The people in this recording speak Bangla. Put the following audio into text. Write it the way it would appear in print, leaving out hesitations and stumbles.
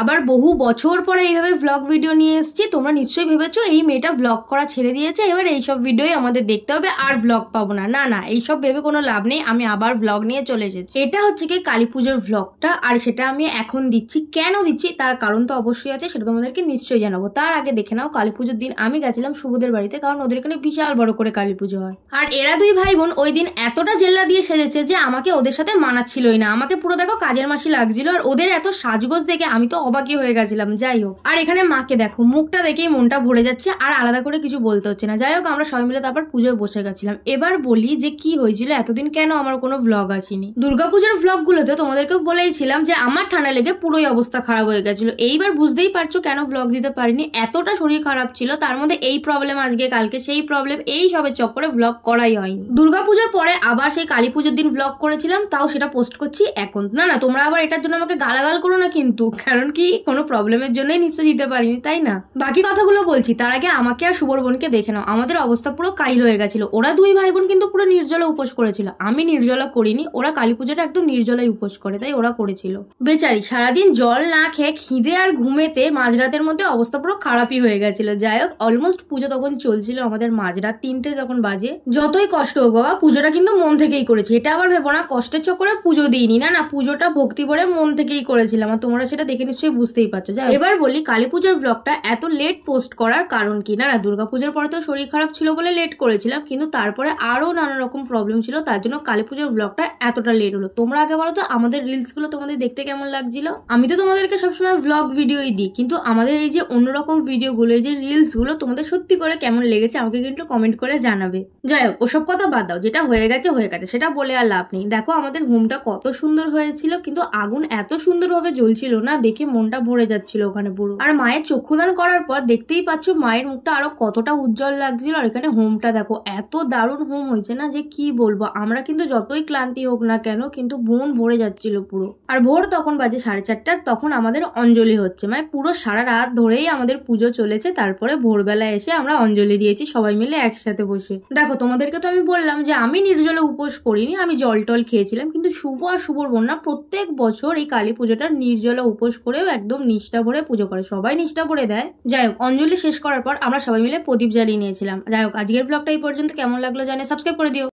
আবার বহু বছর পরে এইভাবে ভ্লগ ভিডিও নিয়ে এসেছি। তোমরা নিশ্চয়ই ভেবেছো এই মেয়েটা ভ্লগ করা ছেড়ে দিয়েছে, এবার এইসব ভিডিওই আমাদের দেখতে হবে, আর ভ্লগ পাবো না। না না, এইসব ভেবে কোনো লাভ নেই, আমি আবার ভ্লগ নিয়ে চলে এসেছি। এটা হচ্ছে কি কালী পুজোর ভ্লগটা, আর সেটা আমি এখন দিচ্ছি। কেন দিচ্ছি তার কারণ তো অবশ্যই আছে, সেটা তোমাদেরকে নিশ্চয়ই জানাবো। তার আগে দেখে নাও, কালী পুজোর দিন আমি গেছিলাম শুভদের বাড়িতে, কারণ ওদের এখানে বিশাল বড় করে কালী পুজো হয়। আর এরা দুই ভাই বোন ওই দিন এতটা জেল্লা দিয়ে সেজেছে যে আমাকে ওদের সাথে মানাচ্ছিলই না। আমাকে পুরো দেখো কাজের মাসি লাগছিল, আর ওদের এত সাজগোজ দেখে আমি তো অবাকই হয়ে গেছিলাম। যাই হোক, আর এখানে মাকে দেখো, মুখটা দেখেই মনটা ভরে যাচ্ছে, আর আলাদা করে কিছু বলতে হচ্ছে না। যাই হোক, আমরা সবাই মিলে তারপর পুজোয় বসে গেছিলাম। এবার বলি যে কি হয়েছিল এতদিন, কেন আমার কোনো ভ্লগ আসেনি। দুর্গাপুজোর ভ্লগগুলোতে তোমাদেরকেও বলেইছিলাম যে আমার ঠান্ডা লেগে পুরোই অবস্থা খারাপ হয়ে গেছিল। এইবার বুঝতেই পারছো কেন ভ্লগ দিতে পারিনি, এতটা শরীর খারাপ ছিল, তার মধ্যে এই প্রবলেম, আজকে কালকে সেই প্রবলেম, এই সবের চক্করে ভ্লগ করাই হয়নি। দুর্গাপুজোর পরে আবার সেই কালী পুজোর দিন ভ্লগ করেছিলাম, তাও সেটা পোস্ট করছি এখন। না না, তোমরা আবার এটার জন্য আমাকে গালাগাল করো না কিন্তু, কারণ কি কোনো প্রবলেমের জন্যই নিশ্চয় দিতে পারিনি, তাই না? বাকি কথাগুলো বলছি, তার আগে আমাকে আর শুভর বোনকে দেখে নাও। আমাদের অবস্থা পুরো কাইল হয়ে গেছিল। ওরা দুই ভাই বোন কিন্তু পুরো নির্জলা উপোস করেছিল, আমি নির্জলা করিনি। ওরা কালী পুজোটা একদম নির্জলাই উপোস করে, তাই ওরা করেছিল। বেচারি সারাদিন জল না খেয়ে খিদে আর ঘুমেতে মাঝরাতের মধ্যে অবস্থা পুরো খারাপই হয়ে গেছিল। যাই হোক, অলমোস্ট পুজো তখন চলছিল, আমাদের মাঝরাত 3টে তখন বাজে। যতই কষ্ট হোক বাবা, পুজোটা কিন্তু মন থেকেই করেছি। এটা আবার ভেবো না কষ্টের চক্করে পুজো দিইনি, না না, পুজোটা ভক্তি ভরে মন থেকেই করেছিলাম, আর তোমরা সেটা দেখে নিশ্চয়ই বুঝতেই পারছো। যাই এবার বলি, কালী পুজোর ভ্লগটা এত লেট পোস্ট করার কারণ কি। না না, দুর্গাপুজোর পরে তো শরীর খারাপ ছিল বলে লেট করেছিলাম, কিন্তু তারপরে আরো নানা রকম প্রবলেম ছিল, তার জন্য কালী পুজোর ভ্লগটা এতটা লেট হলো। তোমরা আগে বলো তো আমাদের রিলস গুলো তোমাদের দেখতে কেমন লাগছিল? আমি তো তোমাদেরকে সবসময় ভ্লগ ভিডিওই দিই, কিন্তু আমাদের এই যে অন্যরকম ভিডিওগুলো, এই যে রিলস গুলো, তোমাদের সত্যি করে কেমন লেগেছে আমাকে কিন্তু কমেন্ট করে জানাবে। যাই হোক, ওসব কথা বাদ দাও, যেটা হয়ে গেছে হয়ে গেছে, সেটা বলে আর লাভ নেই। দেখো আমাদের হোমটা কত সুন্দর হয়েছিল, কিন্তু আগুন এত সুন্দরভাবে জ্বলছিল না, দেখে মনটা ভরে যাচ্ছিল ওখানে পুরো। আর মায়ের চক্ষুদান করার পর দেখতেই পাচ্ছ মায়ের মুখটা আরো কতটা উজ্জ্বল লাগছিল। আর এখানে হোমটা দেখো, এত দারুণ হোম হয়েছে না যে কি বলবো। আমরা কিন্তু যতই ক্লান্তি হোক না কেন, কিন্তু মন ভরে যাচ্ছিল পুরো। আর ভোর তখন বাজে 4:30, তখন আমাদের অঞ্জলি হচ্ছে, মানে পুরো সারা রাত ধরেই আমাদের পুজো চলেছে। তারপরে ভোরবেলা এসে আমরা অঞ্জলি দিয়েছি সবাই মিলে একসাথে বসে। দেখো তোমাদেরকে তো আমি বললাম যে আমি নির্জলে উপোস করিনি, আমি জল টল খেয়েছিলাম, কিন্তু শুভ আর শুভর বোন না প্রত্যেক বছর এই কালী পুজোটা নির্জলা উপোস করেও একদম নিষ্ঠা ভরে পুজো করে, সবাই নিষ্ঠা ভরে দেয়। যাই হোক, অঞ্জলি শেষ করার পর আমরা সবাই মিলে প্রদীপ জ্বালিয়ে নিয়েছিলাম। যাই হোক, আজকের ব্লগটা এই পর্যন্ত। কেমন লাগলো জানে সাবস্ক্রাইব করে দিও।